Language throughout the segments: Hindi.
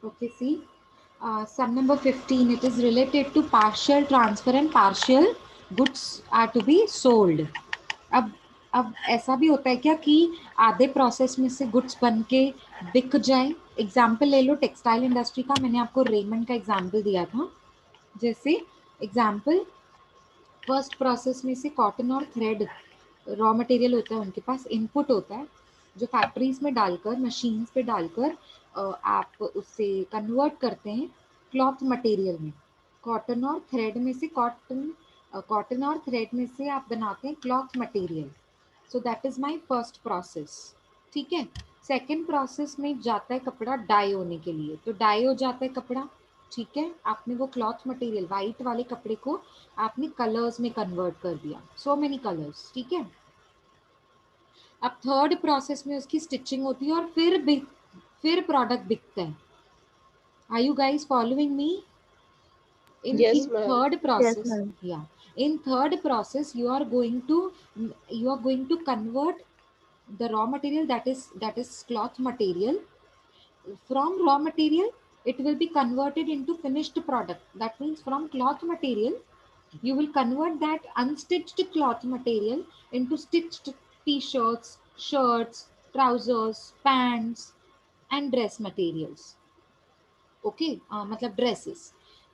Okay, see, sum number 15, it is related to partial transfer and partial goods are to be sold. अब ऐसा भी होता है क्या कि आधे प्रोसेस में से गुड्स बन के बिक जाए? एग्जाम्पल ले लो टेक्सटाइल इंडस्ट्री का, मैंने आपको रेमंड का एग्जाम्पल दिया था। जैसे एग्जाम्पल, फर्स्ट प्रोसेस में से कॉटन और थ्रेड रॉ मटेरियल होता है, उनके पास इनपुट होता है जो फैक्ट्रीज में डालकर मशीन्स पे डालकर आप उससे कन्वर्ट करते हैं क्लॉथ मटेरियल में। कॉटन और थ्रेड में से कॉटन और थ्रेड में से आप बनाते हैं cloth material. So that is my first process. ठीक है। सेकंड प्रोसेस में जाता है कपड़ा डाई होने के लिए, तो डाई हो जाता है कपड़ा। ठीक है, आपने वो क्लॉथ मटेरियल वाइट वाले कपड़े को आपने कलर्स में कन्वर्ट कर दिया, सो मेनी कलर्स। ठीक है। अब थर्ड प्रोसेस में उसकी स्टिचिंग होती है और फिर प्रोडक्ट बिकता है। Are you guys following me? in Yes, ma'am. third Yes, process, ma'am. yeah, in third process you are going to convert the raw material, that is cloth material. From raw material it will be converted into finished product. That means from cloth material you will convert that unstitched cloth material into stitched t-shirts, shirts, trousers, pants and dress materials. Okay मतलब ड्रेसेस।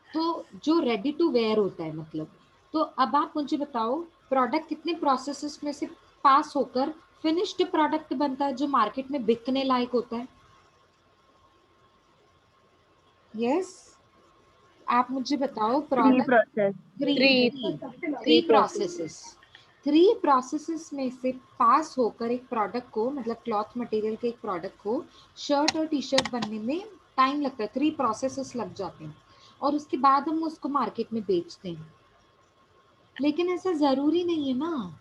तो जो रेडी टू वेयर होता है मतलब, तो अब आप मुझे बताओ प्रोडक्ट कितने प्रोसेसेस में से पास होकर फिनिश्ड प्रोडक्ट बनता है जो मार्केट में बिकने लायक होता है? यस, आप मुझे बताओ Three product. process. Three Three, three three three process. Processes. Three processes में से पास होकर एक प्रोडक्ट को, मतलब क्लॉथ मटेरियल के एक प्रोडक्ट को शर्ट और टी शर्ट बनने में टाइम लगता है, थ्री प्रोसेसेस लग जाते हैं और उसके बाद हम उसको मार्केट में बेचते हैं। लेकिन ऐसा जरूरी नहीं है ना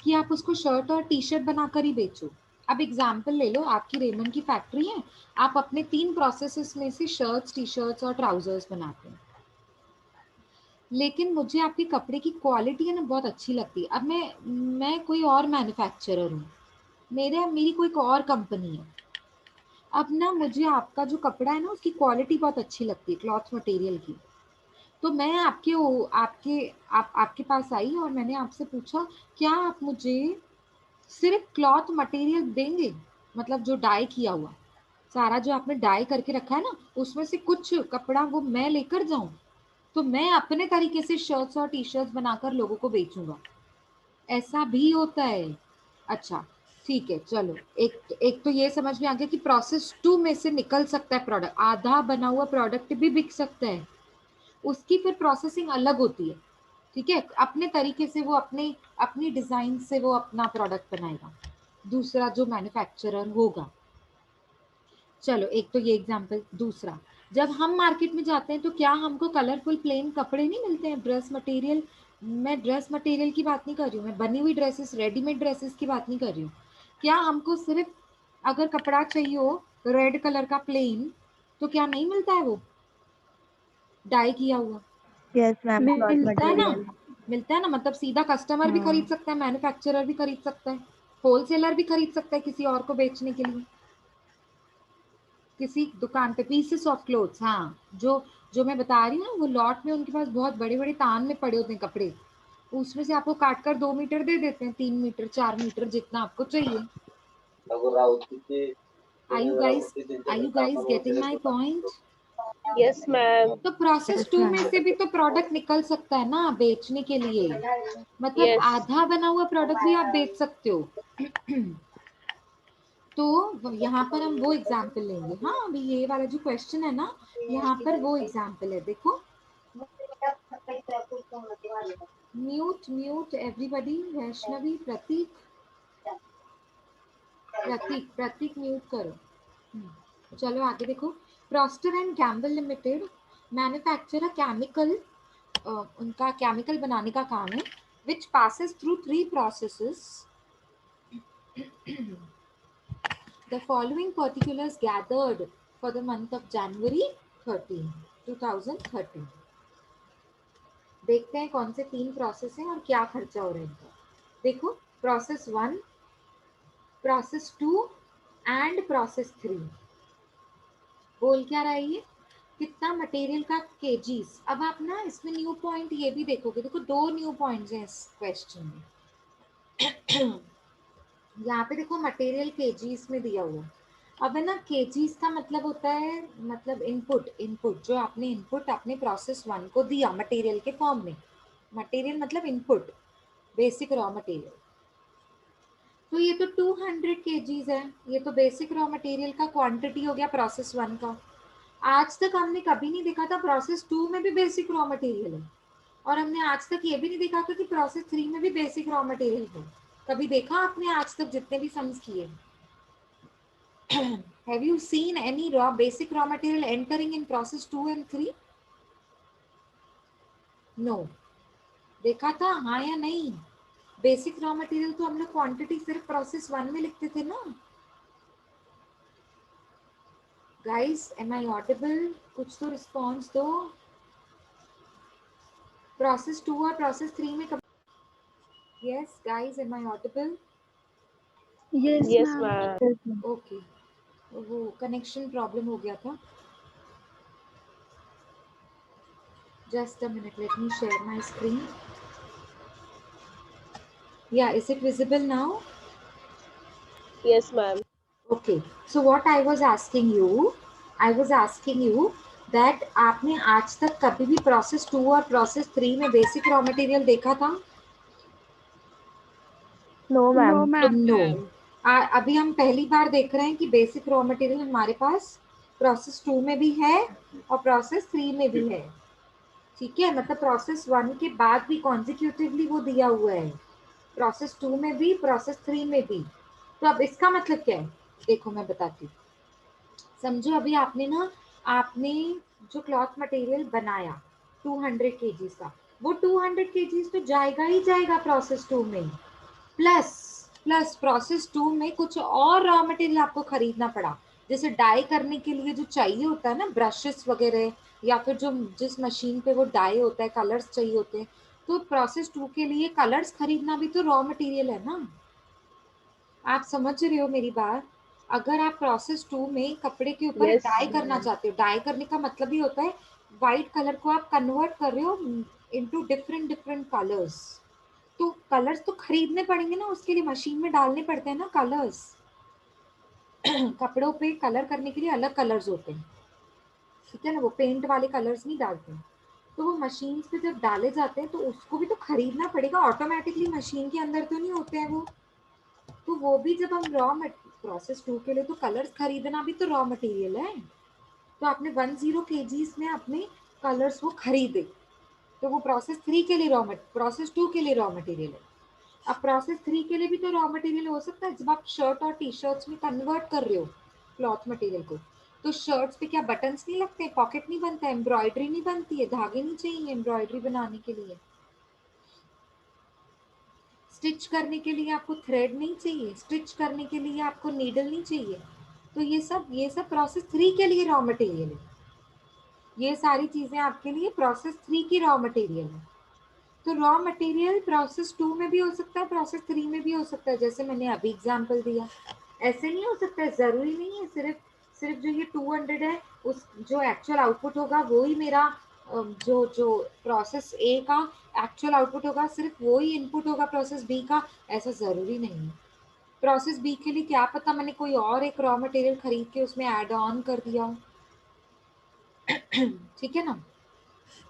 कि आप उसको शर्ट और टी शर्ट बनाकर ही बेचो। अब एग्जाम्पल ले लो, आपकी रेमंड की फैक्ट्री है, आप अपने तीन प्रोसेसेस में से शर्ट्स, टी शर्ट्स और ट्राउजर्स बनाते हैं, लेकिन मुझे आपके कपड़े की क्वालिटी है ना बहुत अच्छी लगती है। अब मैं कोई और मैन्युफैक्चरर हूँ, मेरी कोई और कंपनी है। अब ना मुझे आपका जो कपड़ा है ना उसकी क्वालिटी बहुत अच्छी लगती है क्लॉथ मटेरियल की, तो मैं आपके पास आई और मैंने आपसे पूछा क्या आप मुझे सिर्फ क्लॉथ मटेरियल देंगे, मतलब जो डाई किया हुआ सारा जो आपने डाई करके रखा है ना उसमें से कुछ कपड़ा वो मैं लेकर जाऊं, तो मैं अपने तरीके से शर्ट्स और टी शर्ट्स बनाकर लोगों को बेचूंगा। ऐसा भी होता है। अच्छा, ठीक है, चलो एक तो ये समझ में आ गया कि प्रोसेस टू में से निकल सकता है प्रोडक्ट, आधा बना हुआ प्रोडक्ट भी बिक सकता है। उसकी फिर प्रोसेसिंग अलग होती है। ठीक है, अपने तरीके से वो अपने अपनी डिजाइन से वो अपना प्रोडक्ट बनाएगा दूसरा जो मैन्युफैक्चरर होगा। चलो एक तो ये एग्जांपल। दूसरा, जब हम मार्केट में जाते हैं तो क्या हमको कलरफुल प्लेन कपड़े नहीं मिलते हैं, ड्रेस मटेरियल। मैं ड्रेस मटेरियल की बात नहीं कर रही हूँ, मैं बनी हुई ड्रेसेस, रेडीमेड ड्रेसेस की बात नहीं कर रही हूँ। क्या हमको सिर्फ अगर कपड़ा चाहिए हो रेड कलर का प्लेन, तो क्या नहीं मिलता है वो डाई किया हुआ? Yes, ma'am. Cloth मिलता है ना, material. मिलता है ना, मतलब सीधा कस्टमर भी खरीद हाँ. सकता है, मैन्युफैक्चरर भी खरीद सकता है, होलसेलर भी खरीद सकता है किसी और को बेचने के लिए किसी दुकान पे पीसेस ऑफ क्लोथ्स। हाँ, जो जो मैं बता रही हूँ ना वो लॉट में उनके पास बहुत बड़े बड़े तान में पड़े होते हैं कपड़े, उसमें से आपको काट कर 2 मीटर दे देते हैं, 3 मीटर 4 मीटर जितना आपको चाहिए। I you guys getting my point? Yes, ma'am. तो प्रोसेस Yes, टू में ma'am. से भी तो प्रोडक्ट निकल सकता है ना बेचने के लिए, मतलब Yes. आधा बना हुआ प्रोडक्ट भी आप बेच सकते हो। तो यहाँ पर हम वो एग्जाम्पल लेंगे। हाँ, अभी ये वाला जो क्वेश्चन है ना, यहाँ पर वो एग्जाम्पल है, देखो। Mute mute everybody, Vaishnavi, Prateek, Prateek Prateek mute करो। चलो आगे देखो। Procter and Gamble limited manufacture chemical, उनका केमिकल बनाने का काम है, which passes through three processes. The following particulars gathered for the month of January 13, 2013। देखते हैं कौन से तीन प्रोसेस हैं और क्या खर्चा हो रहा है इनका। देखो, process one, process two and process three. बोल क्या रहा है ये, कितना मटेरियल का केजीस। अब आप ना इसमें न्यू पॉइंट ये भी देखोगे, देखो दो न्यू पॉइंट्स हैं इस क्वेश्चन में। यहाँ पे देखो मटेरियल केजीस में दिया हुआ। अब है ना, केजीस का मतलब होता है मतलब इनपुट, इनपुट जो आपने इनपुट अपने प्रोसेस वन को दिया मटेरियल के फॉर्म में। मटेरियल मतलब इनपुट, बेसिक रॉ मटेरियल। तो ये तो 200 केजीज है, ये तो बेसिक रॉ मटेरियल का क्वांटिटी हो गया प्रोसेस वन का। आज तक हमने कभी नहीं देखा था प्रोसेस टू में भी बेसिक रॉ मटेरियल है, और हमने आज तक ये भी नहीं देखा था कि प्रोसेस थ्री में भी बेसिक रॉ मटेरियल है। कभी देखा आपने आज तक जितने भी सम्स किए? Have you seen any raw basic raw material entering in process 2 and 3? No. देखा था हाँ या नहीं? बेसिक रॉ मटेरियल तो हम लोग क्वांटिटी सिर्फ प्रोसेस वन में लिखते थे ना। Guys am I audible? कुछ तो रिस्पॉन्स दो। प्रोसेस टू और प्रोसेस थ्री में कब? Yes guys am I audible? Yes, Yes, ma'am. ma'am. Okay, वो कनेक्शन प्रॉब्लम हो गया था। Just a minute, let me share my screen. Yeah, is it visible now? Yes, ma'am. Okay, so what I was asking you that आपने आज तक कभी भी प्रोसेस टू और प्रोसेस थ्री में बेसिक रॉ मटेरियल देखा था? No, No, ma'am. ma'am. No. अभी हम पहली बार देख रहे हैं कि बेसिक रॉ मटेरियल हमारे पास प्रोसेस टू में भी है और प्रोसेस थ्री में भी है। ठीक है, मतलब प्रोसेस वन के बाद भी कॉन्जिक्यूटिवली वो दिया हुआ है, प्रोसेस टू में भी प्रोसेस थ्री में भी। तो अब इसका मतलब क्या है, देखो मैं बताती हूँ। समझो अभी आपने जो क्लॉथ मटेरियल बनाया 200 केजीज का, वो 200 केजीज तो जाएगा ही जाएगा प्रोसेस टू में, प्लस प्लस प्रोसेस टू में कुछ और रॉ मटेरियल आपको खरीदना पड़ा, जैसे डाई करने के लिए जो चाहिए होता है ना, ब्रशेस वगैरह, या फिर जो जिस मशीन पे वो डाई होता है, कलर्स चाहिए होते हैं। तो प्रोसेस टू के लिए कलर्स खरीदना भी तो रॉ मटेरियल है ना। आप समझ रहे हो मेरी बात? अगर आप प्रोसेस टू में कपड़े के ऊपर Yes, डाई करना ma'am. चाहते हो, डाई करने का मतलब ही होता है व्हाइट कलर को आप कन्वर्ट कर रहे हो इनटू डिफरेंट डिफरेंट कलर्स। तो कलर्स तो खरीदने पड़ेंगे ना, उसके लिए मशीन में डालने पड़ते हैं ना कलर्स। कपड़ों पे कलर करने के लिए अलग कलर्स होते हैं, ठीक है ना, वो पेंट वाले कलर्स नहीं डालते हैं। तो वो मशीन पे जब डाले जाते हैं तो उसको भी तो खरीदना पड़ेगा, ऑटोमेटिकली मशीन के अंदर तो नहीं होते हैं वो। तो वो भी जब हम प्रोसेस टू के लिए तो कलर्स खरीदना भी तो रॉ मटेरियल है। तो आपने 10 केजीज में अपने कलर्स वो खरीदे, तो वो प्रोसेस थ्री के लिए प्रोसेस टू के लिए रॉ मटेरियल है। अब प्रोसेस थ्री के लिए भी तो रॉ मटेरियल हो सकता है, जब आप शर्ट और टी शर्ट्स में कन्वर्ट कर रहे हो क्लॉथ मटेरियल को। तो शर्ट्स पे क्या बटन्स नहीं लगते, पॉकेट नहीं बनता, एम्ब्रॉयडरी नहीं बनती है, धागे नहीं चाहिए एम्ब्रॉयडरी बनाने के लिए, स्टिच करने के लिए आपको थ्रेड नहीं चाहिए, स्टिच करने के लिए आपको नीडल नहीं चाहिए। तो ये सब प्रोसेस थ्री के लिए रॉ मटेरियल है। ये सारी चीजें आपके लिए प्रोसेस थ्री की रॉ मटेरियल है। तो रॉ मटेरियल प्रोसेस टू में भी हो सकता है, प्रोसेस थ्री में भी हो सकता है, जैसे मैंने अभी एग्जांपल दिया। ऐसे नहीं हो सकता है, जरूरी नहीं है सिर्फ सिर्फ जो ये 200 है उस जो एक्चुअल आउटपुट होगा वो ही मेरा जो जो प्रोसेस ए का एक्चुअल आउटपुट होगा सिर्फ वो ही इनपुट होगा प्रोसेस बी का, ऐसा जरूरी नहीं है। प्रोसेस बी के लिए क्या पता मैंने कोई और एक रॉ मटेरियल खरीद के उसमें ऐड ऑन कर दिया हो। ठीक है ना।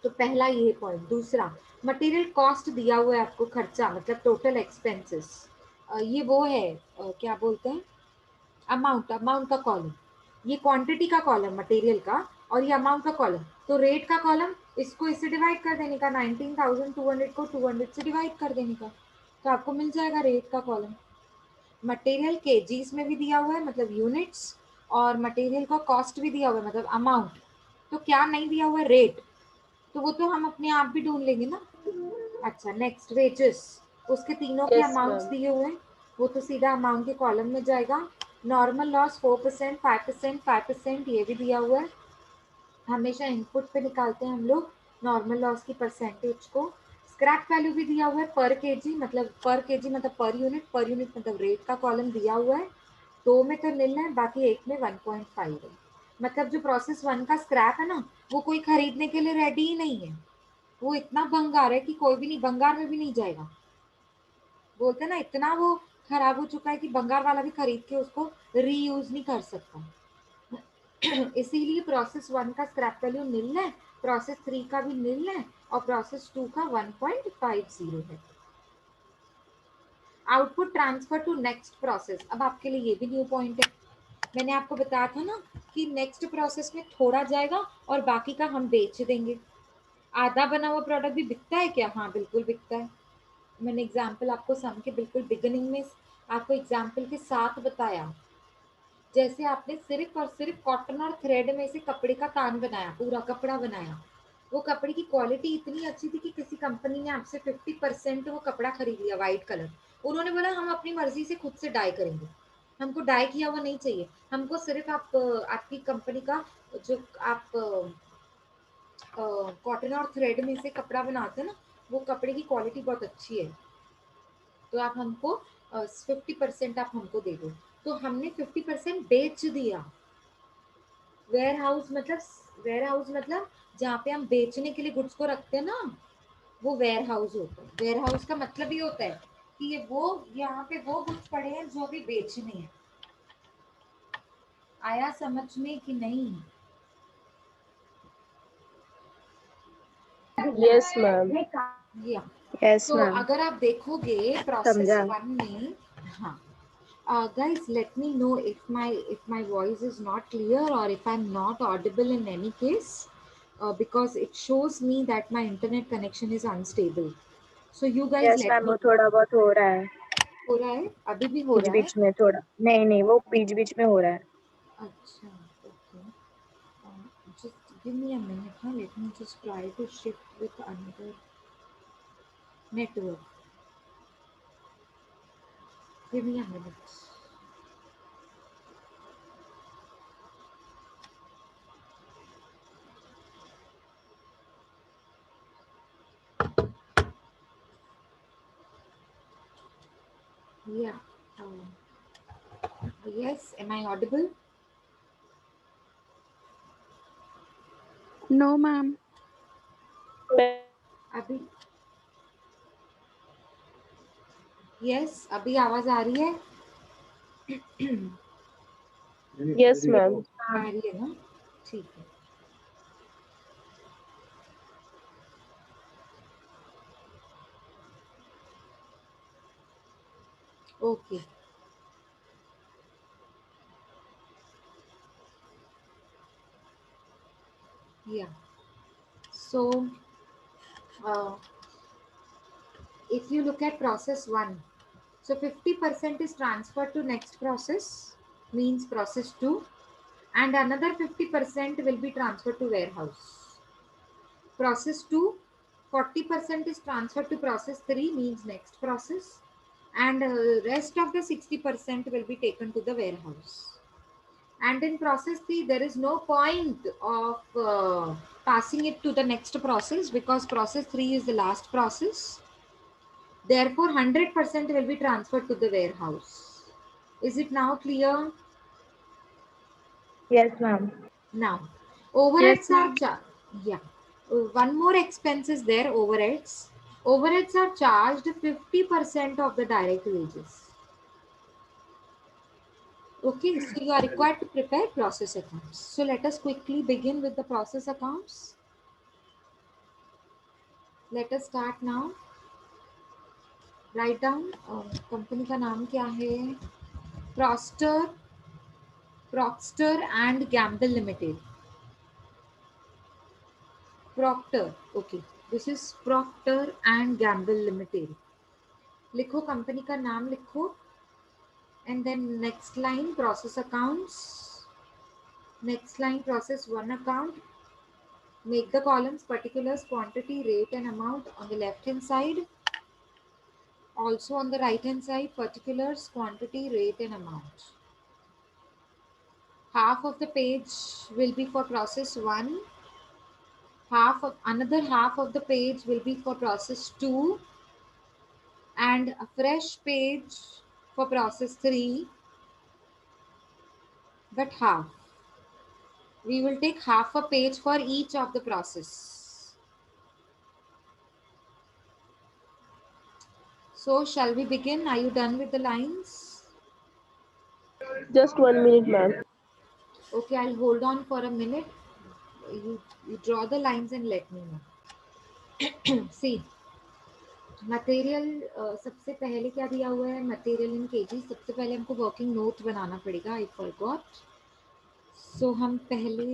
तो पहला ये पॉइंट। दूसरा, मटेरियल कॉस्ट दिया हुआ है आपको, खर्चा मतलब टोटल एक्सपेंसेस। ये वो है क्या बोलते हैं, अमाउंट, अमाउंट का कॉलम। ये क्वांटिटी का कॉलम मटेरियल का, और ये अमाउंट का कॉलम। तो रेट का कॉलम, इसको इससे डिवाइड कर देने का, 19,200 को 200 से डिवाइड कर देने का, तो आपको मिल जाएगा रेट का कॉलम। मटेरियल केजीज में भी दिया हुआ है मतलब यूनिट्स, और मटेरियल का कॉस्ट भी दिया हुआ है मतलब अमाउंट। तो क्या नहीं दिया हुआ है, रेट। तो वो तो हम अपने आप भी ढूंढ लेंगे ना। अच्छा नेक्स्ट, वेजेस, उसके तीनों के Yes, अमाउंट्स ma'am. दिए हुए हैं, वो तो सीधा अमाउंट के कॉलम में जाएगा। नॉर्मल लॉस 4%, 5%, 5% ये भी दिया हुआ है। हमेशा इनपुट पे निकालते हैं हम लोग नॉर्मल लॉस की परसेंटेज को। स्क्रैप वैल्यू भी दिया हुआ है पर केजी, मतलब पर केजी मतलब पर यूनिट मतलब रेट का कॉलम दिया हुआ है। दो में तो निल है, बाकी एक में 1.5 है। मतलब जो प्रोसेस 1 का स्क्रैप है ना, वो कोई खरीदने के लिए रेडी ही नहीं है। वो इतना भंगार है कि कोई भी नहीं, भंगार में भी नहीं जाएगा। बोलते हैं ना, इतना वो खराब हो चुका है कि भंगार वाला भी खरीद के उसको रीयूज नहीं कर सकता। इसीलिए प्रोसेस 1 का स्क्रैप वैल्यू निल है, प्रोसेस 3 का भी निल है, और प्रोसेस 2 का 1.50 है। Output transfer to next process. अब आपके लिए ये भी न्यू पॉइंट है। मैंने आपको बताया था ना कि नेक्स्ट प्रोसेस में थोड़ा जाएगा और बाकी का हम बेच देंगे। आधा बना हुआ प्रोडक्ट भी बिकता है क्या? हाँ, बिल्कुल बिकता है। मैंने एग्जाम्पल आपको सम के बिल्कुल बिगिनिंग में आपको एग्जाम्पल के साथ बताया। जैसे आपने सिर्फ और सिर्फ कॉटन और थ्रेड में से कपड़े का तान बनाया, पूरा कपड़ा बनाया। वो कपड़े की क्वालिटी इतनी अच्छी थी कि किसी कंपनी ने आपसे 50% वो कपड़ा खरीद लिया, वाइट कलर। उन्होंने बोला हम अपनी मर्जी से खुद से डाई करेंगे, हमको डाई किया हुआ नहीं चाहिए, हमको सिर्फ आपकी कंपनी का जो आप कॉटन और थ्रेड में से कपड़ा बनाते हैं ना, वो कपड़े की क्वालिटी बहुत अच्छी है, तो आप हमको 50% आप हमको दे दो। तो हमने 50% बेच दिया। वेयर हाउस मतलब जहाँ पे हम बेचने के लिए गुड्स को रखते हैं ना, वो वेयर हाउस होता है। वेयर हाउस का मतलब ये होता है कि ये वो यहाँ पे वो गुड्स पड़े हैं जो अभी बेचने हैं। आया समझ में कि नहीं? Yes, ma'am. या Yes, तो ma'am. अगर आप देखोगे प्रोसेस समझा. 1 में, हाँ, guys, let me know if my voice is not clear or if I'm not audible in any case, because it shows me that my internet connection is unstable. So you guys Yes, let ma'am. me वो थोड़ा बहुत हो रहा है. हो रहा है, अभी भी हो बीच रहा है। बीच में थोड़ा. नहीं नहीं, वो बीच बीच में हो रहा है. अच्छा, okay. Just give me a minute, huh? Let me just try to shift with another network. Give me a minute. Yeah. Yes, am I audible? No, ma'am. अभी यस, अभी आवाज आ रही है? Yes, ma'am. आ रही है ना? ठीक है। ओके, या सो if you look at process 1, so 50% is transferred to next process, means process 2, and another 50% will be transferred to warehouse. Process 2, 40% is transferred to process 3, means next process, and rest of the 60% will be taken to the warehouse. And in process 3, there is no point of passing it to the next process, because process 3 is the last process. Therefore, 100% will be transferred to the warehouse. Is it now clear? Yes, ma'am. Now, Yes, overheads are ma'am. yeah. One more expense is there, overheads. Overheads are charged 50% of the direct wages. Okay, so you are required to prepare process accounts. So let us quickly begin with the process accounts. Let us start now. Write down company का नाम क्या है? Procter and Gamble Limited. Procter, okay. This is Procter and Gamble Limited. लिखो कंपनी का नाम लिखो, and then next line process accounts. Next line process 1 account. Make the columns particulars, quantity, rate and amount on the left hand side. Also on the right hand side, particulars, quantity, rate and amount. Half of the page will be for process 1. Another half of the page will be for process 2, and a fresh page for process 3, but half. We will take half a page for each of the process. So shall we begin? Are you done with the lines? Just 1 minute, ma'am. Okay, I'll hold on for a minute. You draw the lines and let me know. See, material सबसे पहले क्या दिया हुआ है, मटेरियल इन केजी. सबसे पहले हमको वर्किंग नोट बनाना पड़ेगा. I forgot. सो हम पहले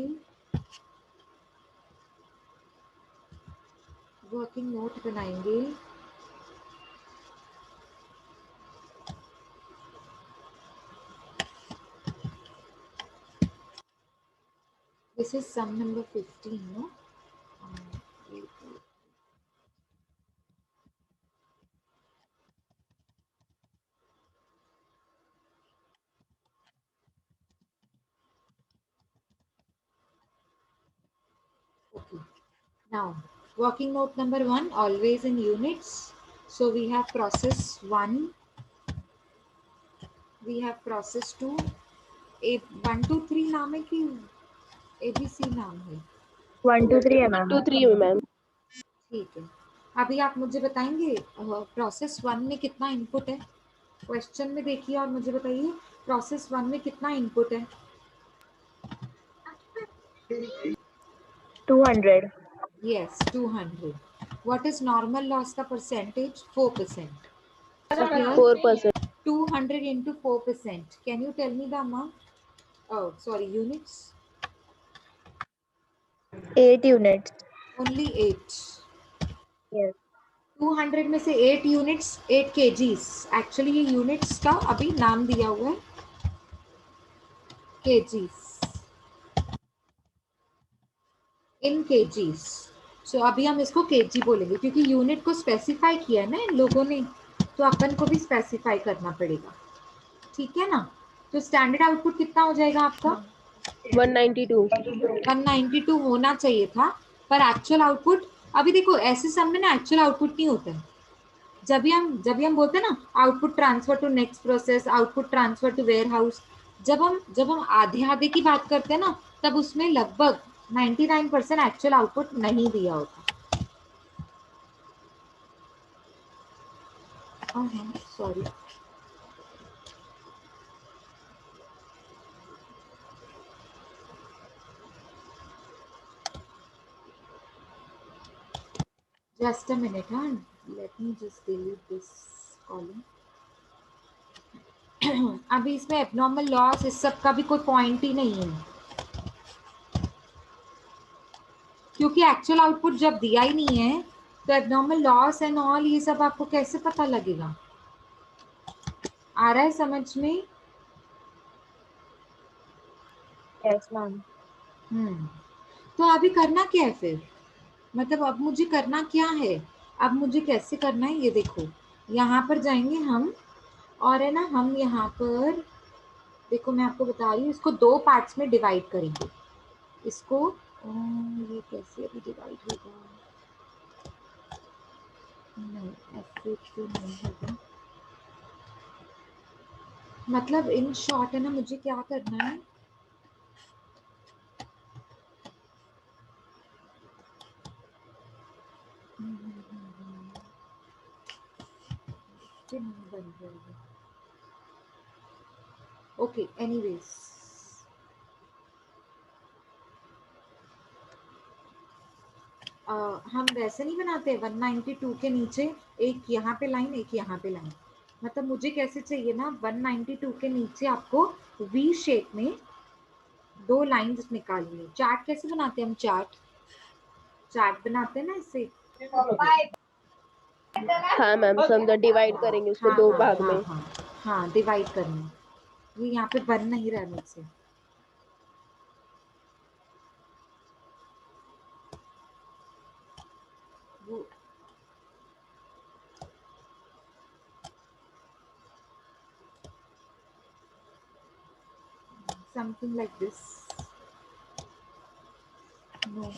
वर्किंग नोट बनाएंगे. This is some number 15, no? Okay. Now, working note number 1, always in units. So we have process 1, we have process 2. 1 2 3 नाम है कि ABC नाम है? 1 2 3 है मैम. 2 3 मैम. ठीक है. अभी आप मुझे बताएंगे प्रोसेस 1 में कितना इनपुट है. क्वेश्चन में देखिए और मुझे बताइए प्रोसेस 1 में कितना इनपुट है. 200. Yes, 200. What is normal loss का percentage? 4%. So here 4%. 200 into 4%. Can you tell me the amount? Oh, sorry, units. 8 units. Only 8. Yes. 200 में से 8 units, 8 kgs. Actually ये units का अभी नाम दिया हुआ है kgs. In kgs. So अभी हम इसको kg बोलेंगे क्योंकि यूनिट को स्पेसिफाई किया है ना इन लोगों ने, तो अपन को भी स्पेसिफाई करना पड़ेगा. ठीक है ना? तो स्टैंडर्ड आउटपुट कितना हो जाएगा आपका? 192. 192 होना चाहिए था, पर एक्चुअल आउटपुट अभी देखो ऐसे सम में ना एक्चुअल आउटपुट नहीं होता है. जब भी हम बोलते हैं ना output transfer to next process, output transfer to warehouse, जब हम आधे आधे की बात करते हैं ना, तब उसमें लगभग 99% एक्चुअल आउटपुट नहीं दिया होता. Sorry. Just a minute, huh? Let me just delete this column. अभी इसमें एबनॉर्मल लॉस इस सब का भी कोई पॉइंट ही नहीं है, क्योंकि एक्चुअल आउटपुट जब दिया ही नहीं है तो एबनॉर्मल लॉस एंड ऑल ये सब आपको कैसे पता लगेगा? आ रहा है समझ में? Yes ma'am. तो अभी करना क्या है फिर? मतलब अब मुझे करना क्या है? अब मुझे कैसे करना है ये देखो. यहाँ पर जाएंगे हम और है ना, हम यहाँ पर देखो मैं आपको बता रही हूँ, इसको 2 पार्ट्स में डिवाइड करेंगे. इसको ये कैसे अभी डिवाइड होगा? नहीं, ऐसे तो नहीं होगा. मतलब इन शॉर्ट है ना, मुझे क्या करना है, नहीं बन जाएगा. ओके, एनीवेज हम वैसे नहीं बनाते 192 के नीचे एक यहाँ पे लाइन, एक यहाँ पे लाइन. मतलब मुझे कैसे चाहिए ना, 192 के नीचे आपको वी शेप में 2 लाइंस निकालनी है. चार्ट कैसे बनाते हैं हम? चार्ट बनाते हैं ना इससे. हाँ मैम, समझा. डिवाइड करेंगे उसको 2 भाग में. हाँ डिवाइड करना. ये यहाँ पे बन नहीं रहा मुझसे. वो something like this. No.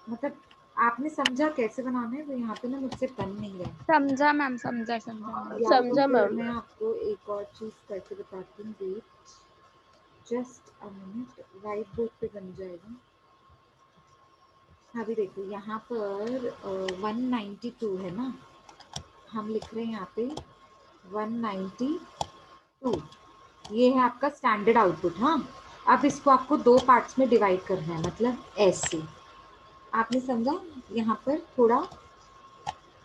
मतलब आपने समझा कैसे बनाना है? तो यहाँ पे ना मुझसे बन नहीं रहा है. समझा मैम, समझा. या तो समझा फिर मैम. मैं आपको एक और चीज करके बताती हूँ. Wait. Just a minute, whiteboard पे बन जाएगा। अभी देखो यहाँ पर 192 है ना, हम लिख रहे हैं यहाँ पे 192, ये है आपका स्टैंडर्ड आउटपुट। हाँ, अब इसको आपको दो पार्ट्स में डिवाइड करना है, मतलब ऐसे। आपने समझा यहाँ पर थोड़ा?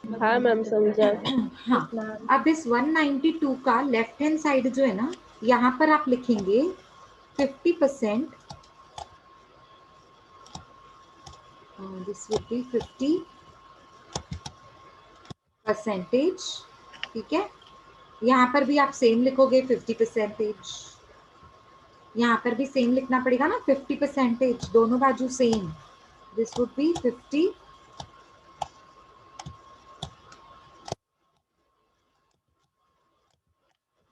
हाँ मैम समझा। हाँ, Yes, ma'am. अब इस 192 का लेफ्ट हैंड साइड जो है ना, यहाँ पर आप लिखेंगे 50%, दिस वुड बी 50%, ठीक है। यहाँ पर भी आप सेम लिखोगे 50%, यहाँ पर भी सेम लिखना पड़ेगा ना 50%, दोनों बाजू same. This would be 50।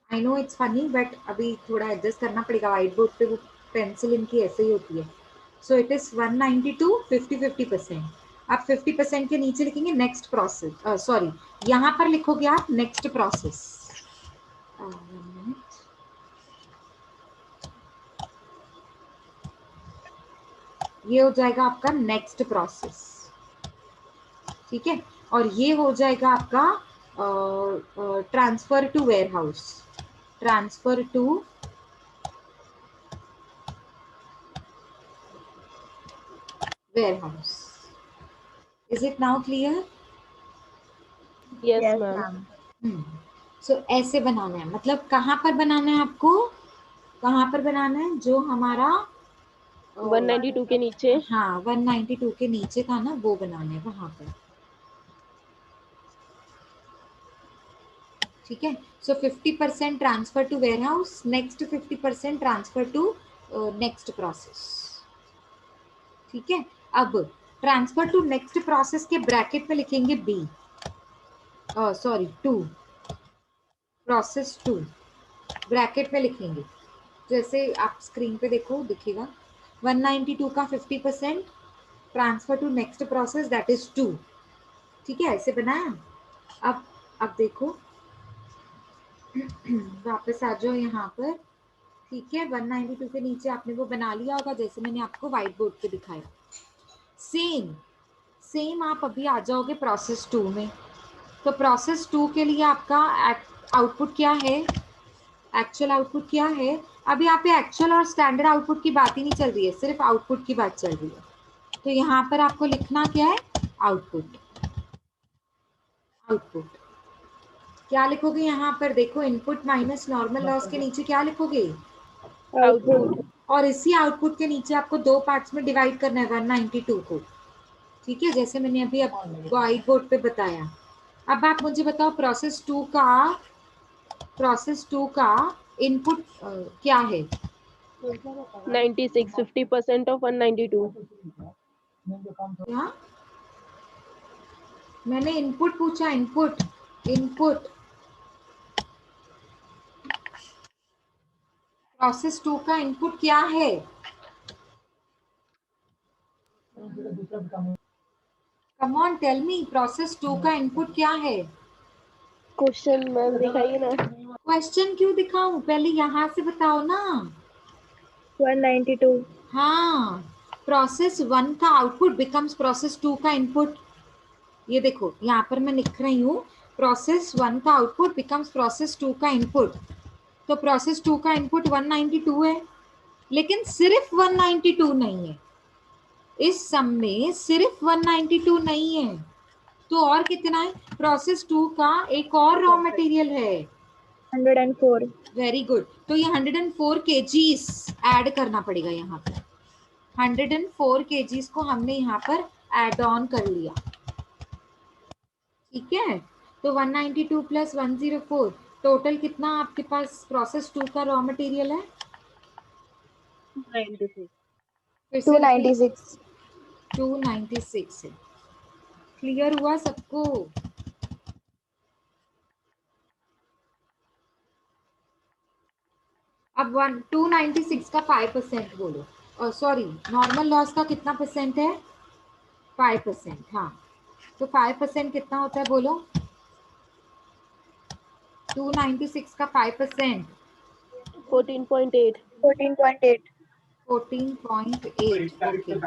I know it's funny, but अभी थोड़ा एडजस्ट करना पड़ेगा, व्हाइट बोर्ड पे वो पेंसिल इनकी ऐसे ही होती है। So it is 192 50%। आप 50% के नीचे लिखेंगे नेक्स्ट प्रोसेस, सॉरी यहाँ पर लिखोगे आप नेक्स्ट प्रोसेस। ये हो जाएगा आपका नेक्स्ट प्रोसेस, ठीक है। और ये हो जाएगा आपका transfer to warehouse, transfer to warehouse. Is it now clear? Yes Yes, ma'am. ma'am. So ऐसे बनाना है, मतलब कहाँ पर बनाना है आपको, कहाँ पर बनाना है, जो हमारा 192 के नीचे। हाँ 192 के नीचे था ना, वो बनाना है वहां पर, ठीक है। So 50% transfer to warehouse, next 50% transfer to next process, ठीक है। अब ट्रांसफर टू नेक्स्ट प्रोसेस के ब्रैकेट में लिखेंगे बी, सॉरी 2, प्रोसेस 2 ब्रैकेट में लिखेंगे। जैसे आप स्क्रीन पे देखो दिखेगा 192 का 50% transfer to next process that is 2, ठीक है, ऐसे बनाया। अब देखो वापस आ जाओ यहाँ पर, ठीक है। 192 के नीचे आपने वो बना लिया होगा जैसे मैंने आपको व्हाइट बोर्ड पे दिखाया। सेम सेम आप अभी आ जाओगे प्रोसेस 2 में। तो प्रोसेस 2 के लिए आपका आउटपुट क्या है, एक्चुअल आउटपुट क्या है। अब यहाँ पे एक्चुअल और स्टैंडर्ड आउटपुट की बात ही नहीं चल रही है, सिर्फ आउटपुट की बात चल रही है। तो यहाँ पर आपको लिखना क्या है, आउटपुट। आउटपुट क्या लिखोगे यहाँ पर, देखो इनपुट माइनस नॉर्मल लॉस के नीचे क्या लिखोगे, आउटपुट। और इसी आउटपुट के नीचे आपको दो पार्ट्स में डिवाइड करना है 192 को, ठीक है, जैसे मैंने अभी व्हाइट बोर्ड पे बताया। अब आप मुझे बताओ प्रोसेस 2 का इनपुट क्या है। 96 50% ऑफ 192। क्या मैंने इनपुट पूछा, इनपुट इनपुट प्रोसेस 2 का इनपुट क्या है। Come on tell me, process 2 का इनपुट क्या है। क्वेश्चन मैम दिखाइए ना। क्वेश्चन क्यों दिखाऊं, पहले यहाँ से बताओ ना। 192. हाँ, प्रोसेस 1 का आउटपुट बिकम्स प्रोसेस 2 का इनपुट। ये देखो यहाँ पर मैं लिख रही हूँ, प्रोसेस 1 का आउटपुट बिकम्स प्रोसेस 2 का इनपुट। तो प्रोसेस 2 का इनपुट 192 है, लेकिन सिर्फ 192 नहीं है, इस सम में सिर्फ 192 नहीं है, तो और कितना है। प्रोसेस 2 का एक और रॉ मटेरियल है, 104. Very good. तो ये 104 केजीस ऐड करना पड़ेगा यहाँ पर, 104 केजीस को हमने यहाँ पर ऐड ऑन कर लिया, ठीक है। तो 192 प्लस 104 टोटल कितना आपके पास प्रोसेस 2 का रॉ मटेरियल है, 96। फिर से लिखिए 296. 296 है। क्लियर हुआ सबको। अब 296 का 5% बोलो, सॉरी नॉर्मल लॉस का कितना परसेंट है, 5%। हाँ, तो 5% कितना होता है बोलो, 296 का 5% 14.8। 14.8. 14.8. Okay.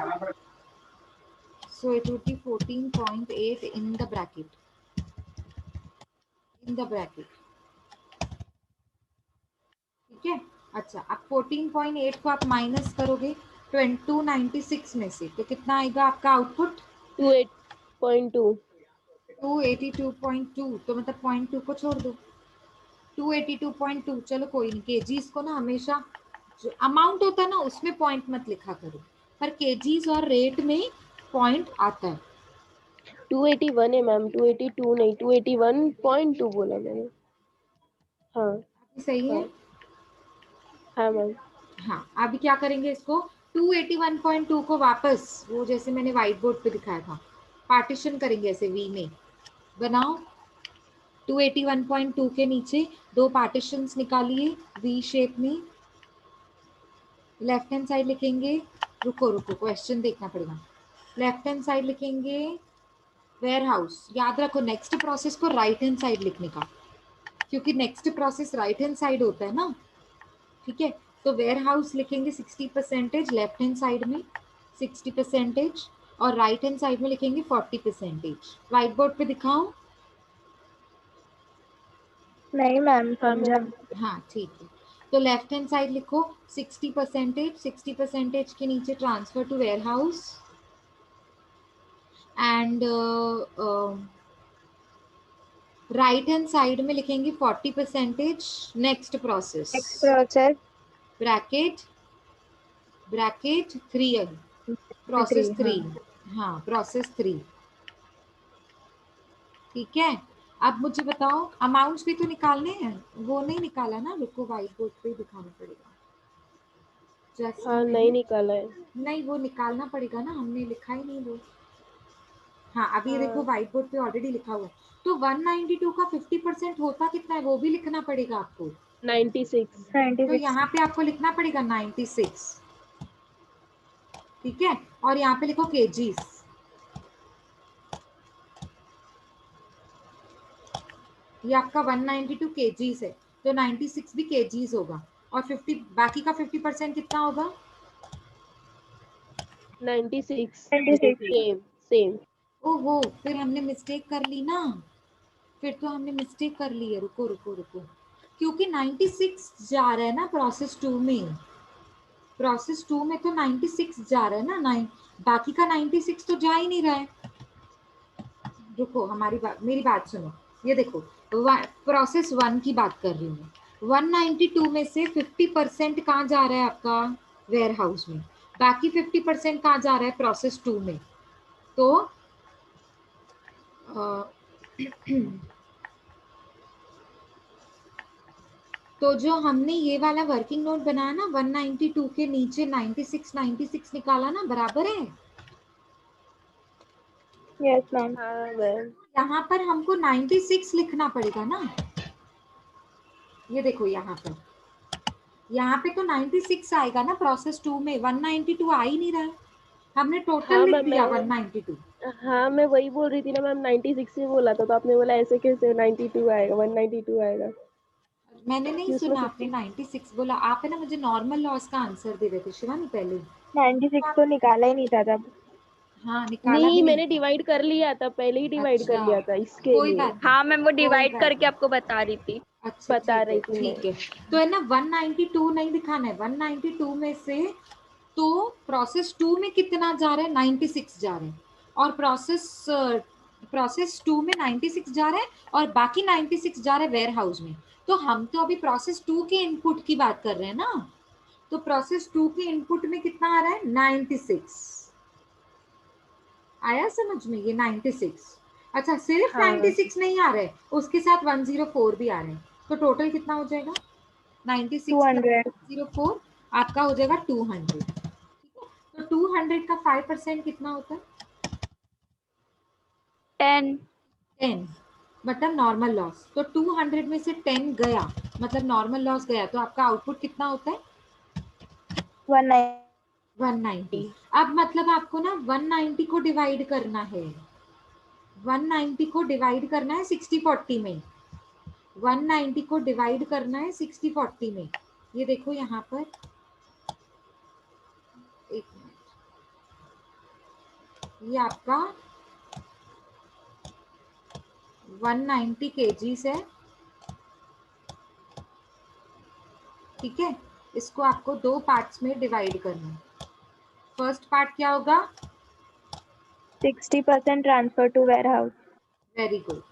So it would be 14.8 in the bracket. In the bracket. ठीक है. अच्छा, अब 14.8 को आप माइनस करोगे 296 में से, तो कितना आएगा आपका आउटपुट? 28.2. 282.2. तो मतलब 0.2 को छोड़ दो. 282.2. चलो कोई नहीं. केजीज को ना हमेशा जो अमाउंट होता है ना उसमें पॉइंट मत लिखा करो, पर केजीज और रेट में पॉइंट आता है. 281 है मैम, 282 नहीं, 281.2 बोला मैंने. हाँ सही है. हाँ मैम. हाँ, अभी क्या करेंगे इसको 281.2 को वापस वो जैसे मैंने व्हाइट बोर्ड पे दिखाया था पार्टीशन करेंगे ऐसे वी में. बनाओ. 281.2 के नीचे दो पार्टीशंस निकालिए वी शेप में. लेफ्ट हैंड साइड लिखेंगे. रुको रुको, क्वेश्चन देखना पड़ेगा. लेफ्ट हैंड साइड लिखेंगे वेयर हाउस. याद रखो नेक्स्ट प्रोसेस को राइट हैंड साइड लिखने का, क्योंकि next process right hand side होता है ना. ठीक है, तो वेयर हाउस लिखेंगे 60% लेफ्ट हैंड साइड में, 60% और राइट हैंड साइड में लिखेंगे 40%. व्हाइट बोर्ड पे दिखाऊं? नहीं मैम, समझा. हाँ ठीक है. तो लेफ्ट हैंड साइड लिखो 60%. 60% के नीचे transfer to warehouse and right hand side में लिखेंगे 40% next process. Next process bracket bracket 3 process 3. 3. हाँ, प्रोसेस 3. ठीक है. अब मुझे बताओ अमाउंट्स भी तो निकालने हैं. वो नहीं निकाला ना, रुको व्हाइट बोर्ड पे ही दिखाना पड़ेगा. जस्ट हाँ नहीं निकाला है. नहीं, वो निकालना पड़ेगा ना, हमने लिखा ही नहीं वो. हाँ, अभी हाँ. देखो व्हाइट बोर्ड पे ऑलरेडी लिखा हुआ है. तो 192 का 50% होता कितना है वो भी लिखना पड़ेगा आपको. 96. तो 96. यहाँ पे आपको लिखना पड़ेगा 96. ठीक है, और यहाँ पे लिखो केजीज. ये आपका 192 केजीज है, तो 96 भी केजीज होगा. और 50 बाकी का 50% कितना होगा? 96. 96. सेम. ओहो, फिर हमने मिस्टेक कर ली ना. फिर तो हमने मिस्टेक कर ली है. रुको रुको रुको, क्योंकि 96 जा रहा है ना प्रोसेस 2 में. प्रोसेस 2 में तो 96 जा रहा है ना. 9 बाकी का 96 तो जा ही नहीं रहा है. रुको, मेरी बात सुनो. ये देखो, प्रोसेस 1 की बात कर रही हूँ मैं. 192 में से 50% कहाँ जा रहा है आपका? वेयर हाउस में. बाकी 50% कहाँ जा रहा है? प्रोसेस 2 में. तो तो जो हमने ये वाला वर्किंग नोट बनाया ना 192 के नीचे 96 निकाला ना, बराबर है. Yes ma'am. हाँ मैम. यहाँ पर हमको 96 लिखना पड़ेगा ना. ये देखो यहाँ पे तो 96 आएगा ना प्रोसेस 2 में. 192 आ ही नहीं रहा है. हमने टोटल हाँ लिख मैम, दिया मैं 192. हाँ मैं वही बोल रही थी ना मैम, 96 से बोला था, तो आपने बोला ऐसे कैसे 92 आएगा, 192 आएगा. मैंने नहीं कि उसमें सुना, आपने 50. 96 बोला. आप है ना मुझे नॉर्मल लॉस का आंसर दे रहे थे शिवानी पहले. 96 तो निकाला ही नहीं था तब. हाँ, निकाला नहीं, भी नहीं मैंने था. डिवाइड कर लिया था, पहले ही डिवाइड कर अच्छा, लिया था इसके कोई लिए. बात नहीं. हाँ मैम, वो कोई डिवाइड बात करके नहीं. आपको बता रही थी. अच्छा बता ठीक है रही थी मैं. ठीक है. तो है ना 192 नहीं दिखाना है. 192 में से तो प्रोसेस 2 में कितना जा रहा है? 96 जा रहा है. और प्रोसेस 2 में 96 जा रहा है और बाकी 96 जा रहा है वेयर हाउस में. तो हम तो अभी प्रोसेस 2 के इनपुट की बात कर रहे हैं ना. तो प्रोसेस 2 के इनपुट में कितना आ रहा है? 96. आया समझ में? ये 96. अच्छा, सिर्फ हाँ 96 नहीं आ रहा है, उसके साथ 104 भी आ रहे हैं. तो टोटल कितना हो जाएगा? 96 200. प्लस 104 आपका हो जाएगा 200. ठीक है, तो 200 का 5% कितना होता है? 10. 10. मतलब नॉर्मल लॉस. तो 200 में से 10 गया, मतलब नॉर्मल लॉस गया, तो आपका आउटपुट कितना होता है? 190. 190. अब मतलब आपको ना 190 को डिवाइड करना है. 190 को डिवाइड करना है 60-40 में. 190 को डिवाइड करना है 60-40 में. ये देखो यहाँ पर एक मिनट, ये आपका 190 kgs है, ठीक है। इसको आपको 2 पार्ट्स में डिवाइड करना है। फर्स्ट पार्ट क्या होगा? 60% transfer to warehouse. Very good.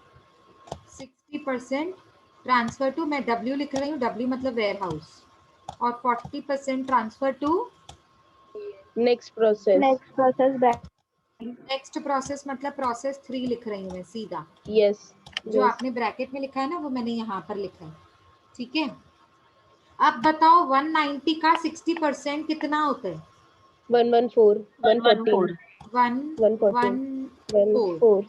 60% transfer to, मैं W लिख रही हूँ, W मतलब वेयर हाउस, और 40% transfer to next process. Next process back. Next process मतलब प्रोसेस 3 लिख रही हूँ मैं सीधा। यस, जो आपने ब्रैकेट में लिखा है ना, वो मैंने यहाँ पर लिखा है, ठीक है। अब बताओ 190 का 60% कितना होता है? 114, 114, 114।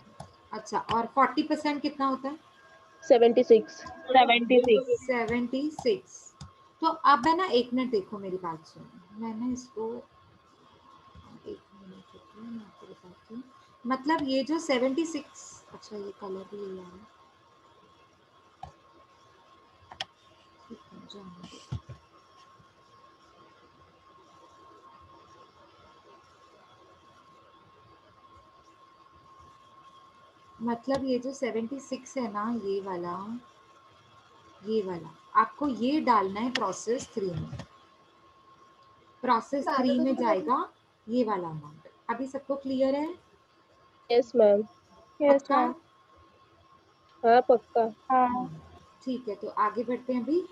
अच्छा, और 40% कितना होता है? 76। 76। तो अब है ना, एक मिनट देखो, मेरी बात सुनो, मैंने इसको, एक मिनट रुको, मैं आपको बताती हूँ। मतलब ये जो 76, अच्छा ये कलर भी ले आया, ठीक है, जाने दो। मतलब ये जो 76 है ना, ये वाला आपको ये डालना है प्रोसेस 3 में। प्रोसेस 3 में जाएगा ये वाला अमाउंट। अभी सबको क्लियर है? Yes ma'am. यस पक्का? मैम। हाँ पक्का। हाँ। ठीक है, तो आगे बढ़ते हैं अभी।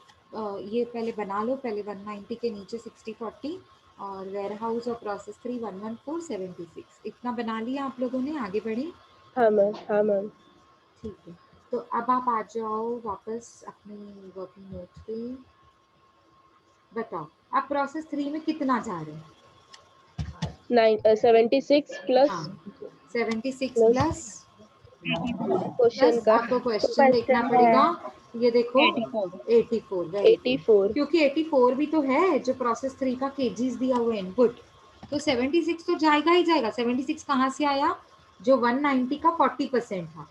ये पहले बना लो, पहले 190 के नीचे 60 40 और वेयर हाउस और प्रोसेस 3 114 76, इतना बना लिया आप लोगों ने? आगे बढ़े? हाँ मैम, हाँ मैम। ठीक है, तो अब आप आ जाओ वापस अपनी वर्किंग नोट पे। बताओ आप प्रोसेस 3 में कितना जा रहे हैं? 76 प्लस हाँ, 76 प्लस प्लस क्वेश्चन का आपको क्वेश्चन देखना क्वेश्चन पड़ेगा। है ये देखो 84, वेरी गुड। 84। क्योंकि 84 भी तो है जो प्रोसेस 3 का केजीज दिया हुआ इनपुट, तो 76 तो जाएगा ही जाएगा। 76 कहाँ से आया? जो 190 का 40% था,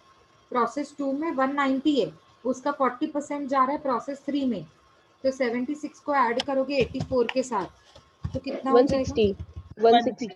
प्रोसेस 2 में 190 है, उसका 40% जा रहा है प्रोसेस 3 में, तो 76 को ऐड करोगे 84 के साथ तो कितना हो जाएगा? 160, 160।